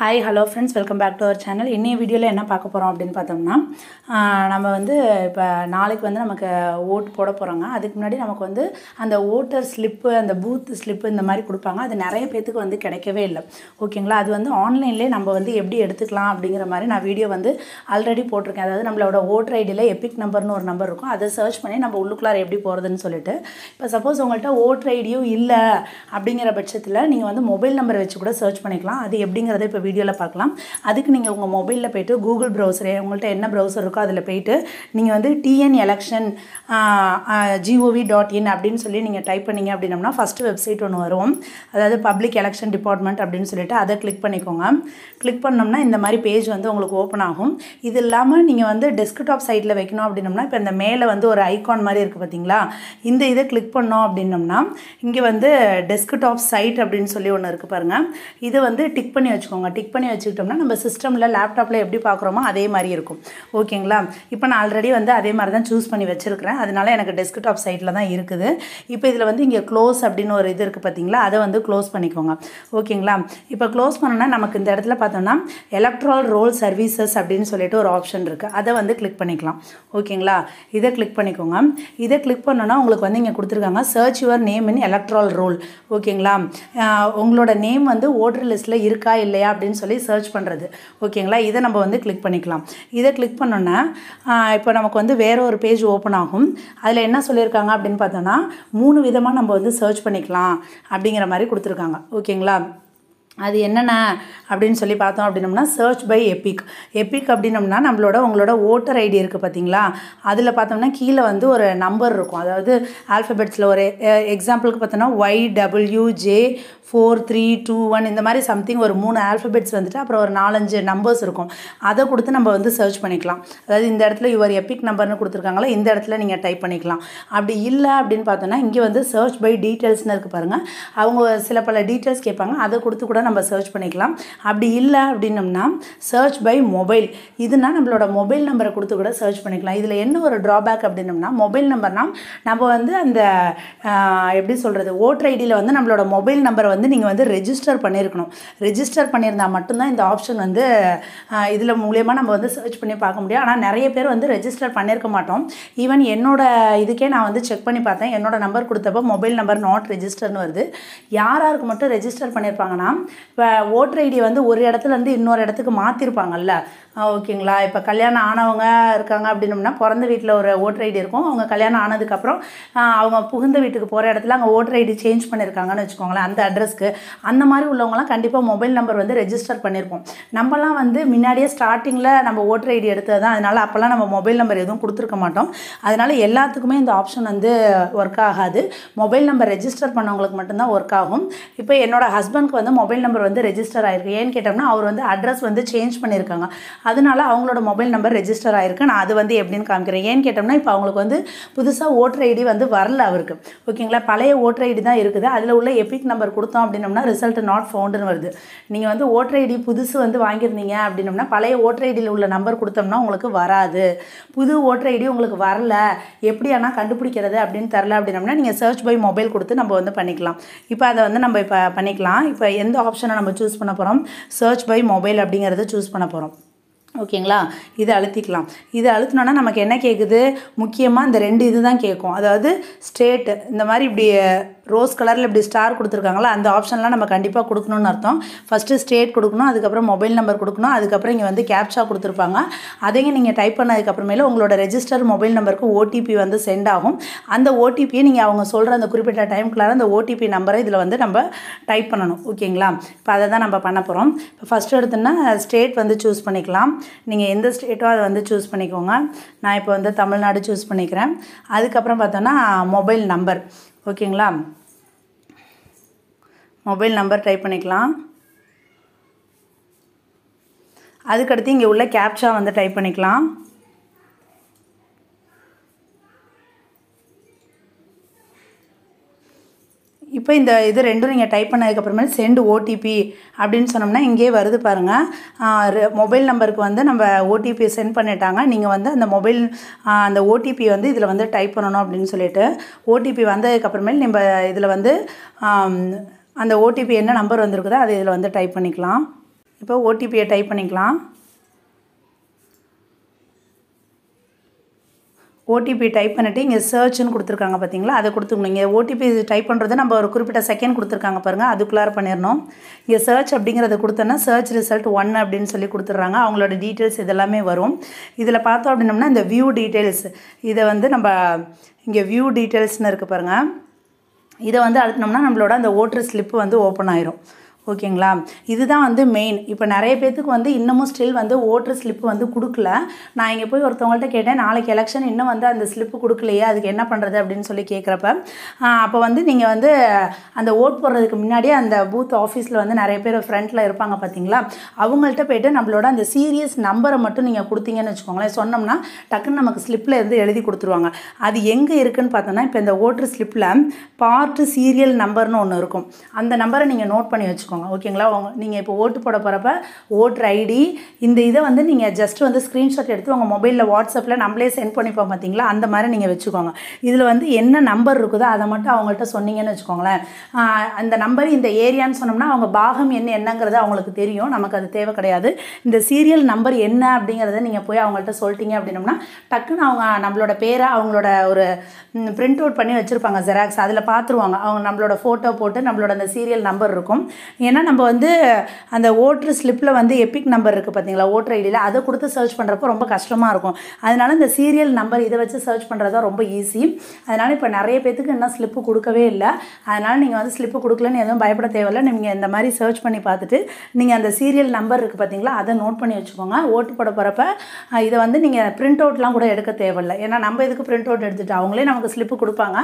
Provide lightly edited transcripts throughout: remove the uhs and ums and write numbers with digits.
Hi, hello friends, welcome back to our channel. இன்னைய வீடியோல என்ன பார்க்க போறோம் அப்படினு பார்த்தோம்னா நம்ம வந்து இப்ப நாளைக்கு வந்து நமக்கு ஓட் போட போறாங்க. அதுக்கு முன்னாடி நமக்கு வந்து அந்த வோட்டர் ஸ்லிப் அந்த பூத் ஸ்லிப் இந்த மாதிரி கொடுப்பாங்க. அது நிறைய பேத்துக்கு வந்து கிடைக்கவே இல்ல. ஓகேங்களா? அது வந்து ஆன்லைன்லயே நம்ம வந்து எப்படி எடுத்துக்கலாம் அப்படிங்கற மாதிரி நான் வீடியோ வந்து ஆல்ரெடி போட்டுருக்கேன். அதாவது நம்மளோட வோட்டர் ஐடில எபிக் நம்பர்னு ஒரு நம்பர் இருக்கும். அதை சர்ச் பண்ணி நம்ம உள்ளுக்குள்ள எப்படி போறதுன்னு சொல்லிட்டு இப்ப சப்போஸ் உங்கள்ட்ட வோட்டர் ஐடியும் இல்ல அப்படிங்கற பட்சத்துல நீங்க வந்து மொபைல் நம்பர் வச்சு கூட சர்ச் பண்ணிக்கலாம். அது எப்படிங்கறதை இப்ப வீடியோல பார்க்கலாம். அதுக்கு நீங்க உங்க மொபைல்ல போய்ட்டு Google browser உங்கள்ட்ட என்ன browser இருக்கோ அதுல போய்ட்டு நீங்க வந்து tnelection.gov.in அப்படினு சொல்லி நீங்க டைப் பண்ணீங்க அப்படினா ஃபர்ஸ்ட் வெப்சைட் ஒன்னு வரும். அதாவது பப்ளிக் எலெக்ஷன் டிபார்ட்மென்ட் அப்படினு சொல்லிட்டு அதை கிளிக் பண்ணிக்கோங்க. கிளிக் பண்ணோம்னா இந்த மாதிரி பேஜ் வந்து உங்களுக்கு ஓபன் ஆகும். இது இல்லாம நீங்க வந்து டெஸ்க்டாப் சைட்ல வைக்கணும் அப்படினா இப்ப இந்த மேலே வந்து ஒரு ஐகான் மாதிரி இருக்கு பாத்தீங்களா? இந்த இத கிளிக் பண்ணோம் அப்படினோம்னா இங்க வந்து டெஸ்க்டாப் சைட் அப்படினு சொல்லி ஒன்னு இருக்கு பாருங்க. இது வந்து டிக் பண்ணி வச்சுக்கோங்க. டிக் பண்ணி வச்சிட்டோம்னா நம்ம சிஸ்டம்ல லேப்டாப்ல எப்படி பார்க்கறோமோ அதே மாதிரி இருக்கும். ஓகேங்களா? இப்போ நான் ஆல்ரெடி வந்து அதே மாதிரி தான் சூஸ் பண்ணி வச்சிருக்கேன். அதனால எனக்கு டெஸ்க்டாப் சைட்ல தான் இருக்குது. இப்போ இதுல வந்து இங்க க்ளோஸ் அப்படின ஒரு இது இருக்கு பாத்தீங்களா? அதை வந்து க்ளோஸ் பண்ணிக்கோங்க. ஓகேங்களா? இப்போ க்ளோஸ் பண்ணனா நமக்கு இந்த இடத்துல பார்த்தோம்னா எலக்ட்ரல் ரோல் சர்வீசஸ் அப்படினு சொல்லிட்டு ஒரு ஆப்ஷன் இருக்கு. அதை வந்து கிளிக் பண்ணிக்கலாம். ஓகேங்களா? இத கிளிக் பண்ணிக்கோங்க. இத கிளிக் பண்ணனா உங்களுக்கு வந்து இங்க கொடுத்திருக்காங்க search your name in electoral roll. ஓகேங்களா? உங்களோட நேம் வந்து வோட்டர் லிஸ்ட்ல இருக்கா இல்லையா அப்படினு சொல்லி சர்ச் பண்றது. ஓகேங்களா? இத நம்ம வந்து கிளிக் பண்ணிக்கலாம். இத கிளிக் பண்ணோம்னா இப்போ நமக்கு வந்து வேற ஒரு பேஜ் ஓபன் ஆகும். அதுல என்ன சொல்லிருக்காங்க அப்படினு பார்த்தோம்னா 3 விதமா நம்ம வந்து சர்ச் பண்ணிக்கலாம் அப்படிங்கற மாதிரி கொடுத்திருக்காங்க. ஓகேங்களா? அது என்னன்னா அப்படினு சொல்லி பார்த்தோம் அப்படினோம்னா சர்ச் பை எபிக். எபிக் அப்படினோம்னா உங்களோட வோட்டர் ஐடி இருக்கு பாத்தீங்களா? அதுல பார்த்தோம்னா கீழ வந்து ஒரு நம்பர் இருக்கும். அதாவது ஆல்பபெட்ஸ்ல ஒரு எக்ஸாம்பிளுக்கு பார்த்தோம்னா YWJ4321 இந்த மாதிரி சம்திங் ஒரு 3 ஆல்பபெட்ஸ் வந்துட்டு அப்புறம் ஒரு 4-5 நம்பர்ஸ் இருக்கும். அதை கொடுத்து நம்ம வந்து சர்ச் பண்ணிக்கலாம். அதாவது இந்த இடத்துல யுவர் எபிக் நம்பர்னு கொடுத்திருக்காங்களா இந்த இடத்துல நீங்க டைப் பண்ணிக்கலாம். அப்படி இல்ல அப்படினு பார்த்தோம்னா இங்க வந்து சர்ச் பை டீடைல்ஸ்னு இருக்கு பாருங்க. அவங்க சில பல டீடைல்ஸ் கேட்பாங்க. அதை கொடுத்து கூட நம்ம சர்ச் பண்ணிக்கலாம். அப்படி இல்ல அப்படினோம்னா சர்ச் பை மொபைல். இதுனா நம்மளோட மொபைல் நம்பரை கொடுத்து கூட சர்ச் பண்ணிக்கலாம். இதுல என்ன ஒரு டிராபேக் அப்படினோம்னா மொபைல் நம்பர்னா நம்ம வந்து அந்த எப்படி சொல்றது வோட்டர் ஐடில வந்து நம்மளோட மொபைல் நம்பரை வந்து நீங்க வந்து ரெஜிஸ்டர் பண்ணிருக்கணும். ரெஜிஸ்டர் பண்ணிருந்தா மட்டும் தான் இந்த ஆப்ஷன் வந்து இதுல மூலமா நம்ம வந்து சர்ச் பண்ணி பார்க்க முடியும். ஆனா நிறைய பேர் வந்து ரெஜிஸ்டர் பண்ணிருக்க மாட்டோம். ஈவன் என்னோட இதுக்கே நான் வந்து செக் பண்ணி பார்த்தேன். என்னோட நம்பர் கொடுத்தப்ப மொபைல் நம்பர் நாட் ரெஜிஸ்டர்னு வருது. யாராருக்கு மட்டும் ரெஜிஸ்டர் பண்ணிருப்பாங்கன்னா இப்ப வோட்டர் ஐடி வந்து ஒரு இடத்துல இருந்து இன்னொரு இடத்துக்கு மாத்திருப்பாங்கல்ல. ஓகேங்களா? இப்ப கல்யாணம் ஆனவங்க இருக்காங்க அப்படினோம்னா பிறந்த வீட்ல ஒரு வோட்டர் ஐடி இருக்கும். அவங்க கல்யாணம் ஆனதுக்கு அப்புறம் அவங்க புகுந்த வீட்டுக்கு போற இடத்துல அங்க வோட்டர் ஐடி சேஞ்ச் பண்ணிருக்காங்கன்னு வெச்சுக்கோங்களேன். அந்த அட்ரஸ்க்கு அந்த மாதிரி உள்ளவங்கலாம் கண்டிப்பா மொபைல் நம்பர் வந்து ரெஜிஸ்டர் பண்ணிருப்போம். நம்மலாம் வந்து முன்னாடியே ஸ்டார்டிங்ல நம்ம வோட்டர் ஐடி எடுத்ததுதான். அதனால அப்பலாம் நம்ம மொபைல் நம்பர் எதுவும் கொடுத்திருக்க மாட்டோம். அதனால எல்லாத்துக்குமே இந்த ஆப்ஷன் வந்து வொர்க் ஆகாது. மொபைல் நம்பர் ரெஜிஸ்டர் பண்ணவங்களுக்கு மட்டும் தான் வொர்க் ஆகும். இப்போ என்னோட ஹஸ்பண்ட்க்கு வந்து மொபைல் நம்பர் வந்து ரெஜிஸ்டர் ஆயிருக்கு. ஏன்னு கேட்டோம்னா அவர் வந்து அட்ரஸ் வந்து சேஞ்ச் பண்ணிருக்காங்க. அதனால அவங்களோட மொபைல் நம்பர் ரெஜிஸ்டர் ஆயிருக்கு. நான் அது வந்து எப்படின்னு காமிக்கிறேன். ஏன்னு கேட்டோம்னா இப்போ அவங்களுக்கு வந்து புதுசா வோட்டர் ஐடி வந்து வரல அவருக்கு. ஓகேங்களா? பழைய வோட்டர் ஐடி தான் இருக்குது. அதுல உள்ள எபிக் நம்பர் கொடுத்தோம் அப்படினோம்னா ரிசல்ட் நாட் ஃபவுண்ட்னு வருது. நீங்க வந்து வோட்டர் ஐடி புதுசு வந்து வாங்கிருந்தீங்க அப்படினோம்னா பழைய வோட்டர் ஐடில உள்ள நம்பர் கொடுத்தோம்னா உங்களுக்கு வராது. புது வோட்டர் ஐடி உங்களுக்கு வரல. எப்படி ஆனா கண்டுபிடிக்கிறது அப்படினு தெரியல அப்படினோம்னா நீங்க சர்ச் பை மொபைல் கொடுத்து நம்ம வந்து பண்ணிக்கலாம். இப்போ அதை வந்து நம்ம இப்ப பண்ணிக்கலாம். இப்போ எந்த ஆப்ஷனை நம்ம சூஸ் பண்ண போறோம்? சர்ச் பை மொபைல் அப்படிங்கறத சூஸ் பண்ண போறோம். ஓகேங்களா? இதை அழுத்திக்கலாம். இதை அழுத்தினோம்னா நமக்கு என்ன கேக்குது? முக்கியமா இந்த ரெண்டு இதுதான் கேட்கும். அதாவது ஸ்டேட் இந்த மாதிரி இப்படி ரோஸ் கலர்ல இப்படி ஸ்டார் கொடுத்திருக்காங்களா அந்த ஆப்ஷன்லாம் நம்ம கண்டிப்பா கொடுக்கணும்னு அர்த்தம். ஃபர்ஸ்ட் ஸ்டேட் கொடுக்கணும். அதுக்கு அப்புறம் மொபைல் நம்பர் கொடுக்கணும். அதுக்கு அப்புறம் இங்க வந்து கேப்சா கொடுத்திருப்பாங்க. அதையும் நீங்க டைப் பண்ணதுக்கு அப்புறமேல உங்களோட ரெஜிஸ்டர் மொபைல் நம்பருக்கு ஓடிபி வந்து சென்ட் ஆகும். அந்த ஓடிபியை நீங்க அவங்க சொல்ற அந்த குறிப்பிட்ட டைம்க்குள்ள அந்த ஓடிபி நம்பரை இதுல வந்து நம்ம டைப் பண்ணணும். ஓகேங்களா? இப்போ அதை தான் நம்ம பண்ண போறோம். இப்போ ஃபர்ஸ்ட் எடுத்தோம்னா ஸ்டேட் வந்து சூஸ் பண்ணிக்கலாம். நீங்க எந்த ஸ்டேட்டோ அதை வந்து சூஸ் பண்ணிக்கோங்க. நான் இப்போ வந்து தமிழ்நாடு சூஸ் பண்ணிக்கிறேன். அதுக்கு அப்புறம் பார்த்தோம்னா மொபைல் நம்பர். ஓகேங்களா? மொபைல் நம்பர் டைப் பண்ணிக்கலாம். அதுக்கு அடுத்து இங்க உள்ள கேப்சா வந்து டைப் பண்ணிக்கலாம். இப்போ இந்த இது ரெண்டும் நீங்க டைப் பண்ணதுக்கு அப்புறமே சென்ட் ஓடிபி அப்படினு சொன்னோம்னா இங்கே வருது பாருங்க. மொபைல் நம்பருக்கு வந்து நம்ம ஓடிபி சென்ட் பண்ணிட்டாங்க. நீங்க வந்து அந்த மொபைல் அந்த ஓடிபி வந்து இதுல வந்து டைப் பண்ணனும் அப்படினு சொல்லிட்டு ஓடிபி வந்ததுக்கு அப்புறமே நம்ம இதுல வந்து அந்த ஓடிபி என்ன நம்பர் வந்திருக்குதோ அதை இதுல வந்து டைப் பண்ணிக்கலாம். இப்போ ஓடிபியை டைப் பண்ணிக்கலாம். ஓடிபி டைப் பண்ணிவிட்டு இங்கே சர்ச்னு கொடுத்துருக்காங்க பார்த்தீங்களா, அதை கொடுத்துக்கணும். இங்கே ஓடிபி டைப் பண்ணுறது நம்ம ஒரு குறிப்பிட்ட செகண்ட் கொடுத்துருக்காங்க பாருங்கள், அதுக்குள்ளார பண்ணிடணும். இங்கே சர்ச் அப்படிங்கிறத கொடுத்தோன்னா சர்ச் ரிசல்ட் 1 அப்படின்னு சொல்லி கொடுத்துட்றாங்க. அவங்களோட டீட்டெயில்ஸ் இதெல்லாமே வரும். இதில் பார்த்தோம் அப்படின்னம்னா இந்த வியூ டீட்டெயில்ஸ், இதை வந்து நம்ம இங்கே வியூ டீட்டெயில்ஸ்னு இருக்குது பாருங்கள், இதை வந்து அழுத்தினோம்னா நம்மளோட அந்த ஓட்டர் ஸ்லிப்பு வந்து ஓப்பன் ஆயிரும். ஓகேங்களா, இதுதான் வந்து மெயின். இப்போ நிறைய பேத்துக்கு வந்து இன்னமும் ஸ்டில் வந்து ஓட்டர் ஸ்லிப்பு வந்து கொடுக்கல. நான் இங்கே போய் ஒருத்தவங்கள்ட்ட கேட்டேன், நாளைக்கு எலெக்ஷன் இன்னும் வந்து அந்த ஸ்லிப்பு கொடுக்கலையே, அதுக்கு என்ன பண்ணுறது அப்படின்னு சொல்லி கேட்குறப்ப, அப்போ வந்து நீங்கள் வந்து அந்த ஓட் போடுறதுக்கு முன்னாடியே அந்த பூத் ஆஃபீஸில் வந்து நிறைய பேர் ஃப்ரண்ட்டில் இருப்பாங்க பார்த்தீங்களா, அவங்கள்ட்ட போய்ட்டு நம்மளோட அந்த சீரியஸ் நம்பரை மட்டும் நீங்கள் கொடுத்தீங்கன்னு வச்சுக்கோங்களேன், சொன்னோம்னா டக்குன்னு நமக்கு ஸ்லிப்பில் இருந்து எழுதி கொடுத்துருவாங்க. அது எங்கே இருக்குதுன்னு பார்த்தோன்னா, இப்போ இந்த ஓட்டர் ஸ்லிப்பில் பார்ட் சீரியல் நம்பர்னு ஒன்று இருக்கும். அந்த நம்பரை நீங்கள் நோட் பண்ணி வச்சுக்கோங்க. ஓகேங்களா, நீங்கள் இப்போ ஓட்டு போட போகிறப்ப ஓட்டர் ஐடி இந்த இதை வந்து நீங்கள் ஜஸ்ட் வந்து ஸ்க்ரீன்ஷாட் எடுத்து உங்கள் மொபைலில் வாட்ஸ்அப்பில் நம்மளே சென்ட் பண்ணிப்போம் பார்த்தீங்களா, அந்த மாதிரி நீங்கள் வச்சுக்கோங்க. இதில் வந்து என்ன நம்பர் இருக்குதோ அதை மட்டும் அவங்கள்ட்ட சொன்னீங்கன்னு வச்சுக்கோங்களேன், அந்த நம்பர் இந்த ஏரியான்னு சொன்னோம்னா அவங்க பாகம் என்னங்கிறது அவங்களுக்கு தெரியும், நமக்கு அது தேவை கிடையாது. இந்த சீரியல் நம்பர் என்ன அப்படிங்கிறத நீங்கள் போய் அவங்கள்ட்ட சொல்லிட்டீங்க அப்படின்னோம்னா டக்குன்னு அவங்க நம்மளோட பேரை அவங்களோட ஒரு பிரிண்ட் அவுட் பண்ணி வச்சுருப்பாங்க ஜெராக்ஸ், அதில் பார்த்துருவாங்க. அவங்க நம்மளோட ஃபோட்டோ போட்டு நம்மளோட அந்த சீரியல் நம்பர் இருக்கும். ஏன்னா நம்ம வந்து அந்த ஓட்டர் ஸ்லிப்பில் வந்து எபிக் நம்பர் இருக்குது பார்த்தீங்களா ஓட்டர் ஐடியில், அதை கொடுத்து சர்ச் பண்ணுறப்போ ரொம்ப கஷ்டமாக இருக்கும். அதனால இந்த சீரியல் நம்பர் இதை வச்சு சர்ச் பண்ணுறது தான் ரொம்ப ஈஸி. அதனால் இப்போ நிறைய பேத்துக்கு இன்னும் ஸ்லிப்பு கொடுக்கவே இல்லை. அதனால் நீங்கள் வந்து ஸ்லிப்பு கொடுக்கலன்னு எதுவும் பயப்பட தேவையில்லை. நீங்கள் இந்த மாதிரி சர்ச் பண்ணி பார்த்துட்டு நீங்கள் அந்த சீரியல் நம்பர் இருக்குது பார்த்தீங்களா, அதை நோட் பண்ணி வச்சுக்கோங்க. ஓட்டு போட போகிறப்ப இதை வந்து நீங்கள் பிரிண்ட் அவுட்லாம் கூட எடுக்க தேவையில்லை. ஏன்னா நம்ம இதுக்கு பிரிண்ட் அவுட் எடுத்துகிட்டு அவங்களே நமக்கு ஸ்லிப்பு கொடுப்பாங்க.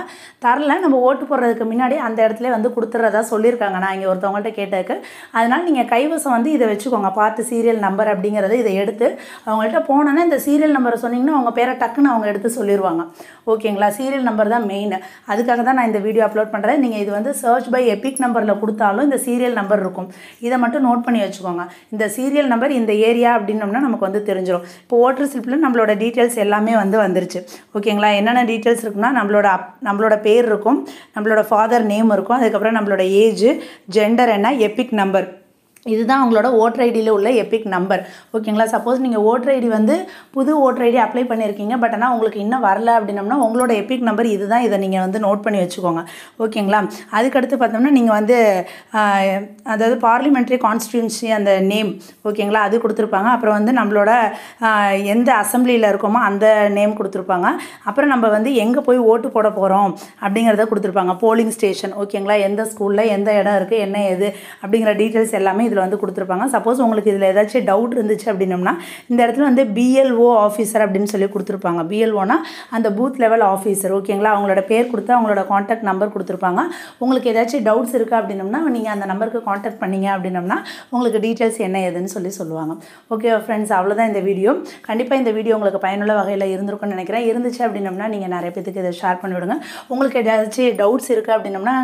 தரல நம்ம ஓட்டு போடுறதுக்கு முன்னாடி அந்த இடத்துல வந்து கொடுத்துறதா சொல்லியிருக்காங்க. நான் இங்கே ஒருத்தவங்கள்ட்ட கேட்டதுக்கு, அதனால் நீங்கள் கைவசம் வந்து இதை வச்சுக்கோங்க, பார்த்து சீரியல் நம்பர் அப்படிங்கிறத இதை எடுத்து அவங்கள்ட்ட போனோன்னா இந்த சீரியல் நம்பரை சொன்னீங்கன்னா அவங்க பேரை டக்குன்னு அவங்க எடுத்து சொல்லிடுவாங்க. ஓகேங்களா, சீரியல் நம்பர் தான் மெயின். அதுக்காக தான் நான் இந்த வீடியோ அப்லோட் பண்ணுறேன். நீங்கள் இது வந்து சர்ச் பை எபிக் நம்பரில் கொடுத்தாலும் இந்த சீரியல் நம்பர் இருக்கும், இதை மட்டும் நோட் பண்ணி வச்சுக்கோங்க. இந்த சீரியல் நம்பர் இந்த ஏரியா அப்படின்னோம்னா நமக்கு வந்து தெரிஞ்சிடும். இப்போ ஓட்டர் ஸ்லிப்பில் நம்மளோட டீட்டெயில்ஸ் எல்லாமே வந்து வந்துருச்சு. ஓகேங்களா, என்னென்ன டீட்டெயில்ஸ் இருக்குன்னா நம்மளோட பேர் இருக்கும், நம்மளோட ஃபாதர் நேம் இருக்கும், அதுக்கப்புறம் நம்மளோட ஏஜ், ஜெண்டர் என்ன, எபிக் நம்பர், இதுதான் உங்களோட ஓட்டர் ஐடியில் உள்ள எபிக் நம்பர். ஓகேங்களா, சப்போஸ் நீங்கள் ஓட்டர் ஐடி வந்து புது ஓட்டர் ஐடி அப்ளை பண்ணியிருக்கீங்க, பட் ஆனால் உங்களுக்கு இன்னும் வரல அப்படின்னம்னா உங்களோட எபிக் நம்பர் இதுதான், இதை நீங்கள் வந்து நோட் பண்ணி வச்சுக்கோங்க. ஓகேங்களா, அதுக்கடுத்து பார்த்தோம்னா நீங்கள் வந்து அதாவது பார்லிமெண்ட்ரி கான்ஸ்டியூன்சி அந்த நேம், ஓகேங்களா, அது கொடுத்துருப்பாங்க. அப்புறம் வந்து நம்மளோட எந்த அசம்பிளியில் இருக்கோமோ அந்த நேம் கொடுத்துருப்பாங்க. அப்புறம் நம்ம வந்து எங்கே போய் ஓட்டு போட போகிறோம் அப்படிங்கிறத கொடுத்துருப்பாங்க, போலிங் ஸ்டேஷன். ஓகேங்களா, எந்த ஸ்கூலில் எந்த இடம் இருக்குது, என்ன ஏது அப்படிங்கிற டீட்டெயில்ஸ் எல்லாமே இதில் வந்து கொடுத்துருப்பாங்க. சப்போஸ் உங்களுக்கு இதில் ஏதாச்சும் டவுட் இருந்துச்சு அப்படின்னம்னா இந்த இடத்துல வந்து பிஎல்ஓ ஆஃபீஸர் அப்படின்னு சொல்லி கொடுத்துருப்பாங்க. பிஎல்ஓனா அந்த பூத் லெவல் ஆஃபீஸர். ஓகேங்களா, அவங்களோட பேர் கொடுத்து அவங்களோட காண்டாக்ட் நம்பர் கொடுத்துருப்பாங்க. உங்களுக்கு ஏதாச்சும் டவுட்ஸ் இருக்குது அப்படின்னம்னா நீங்கள் அந்த நம்பருக்கு காண்டாக்ட் பண்ணிங்க அப்படின்னம்னா உங்களுக்கு டீட்டெயில்ஸ் என்ன ஏதுன்னு சொல்லுவாங்க. ஓகே ஃப்ரெண்ட்ஸ், அவ்வளோதான் இந்த வீடியோ. கண்டிப்பாக இந்த வீடியோ உங்களுக்கு பயனுள்ள வகையில் இருந்திருக்கும்னு நினைக்கிறேன். இருந்துச்சு அப்படின்னம்னா நீங்கள் நிறைய பேருக்கு இதை ஷேர் பண்ணிவிடுங்க. உங்களுக்கு ஏதாச்சும் டவுட்ஸ் இருக்குது அப்படின்னம்னா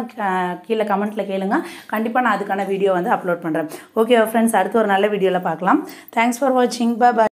கீழே கமெண்ட்டில் கேளுங்க. கண்டிப்பாக நான் அதுக்கான வீடியோ வந்து அப்லோட் பண்ணுறேன். ஓகே ஃப்ரெண்ட்ஸ், அடுத்து ஒரு நல்ல வீடியோவில் பார்க்கலாம். தேங்க்ஸ் ஃபார் வாட்சிங். பை.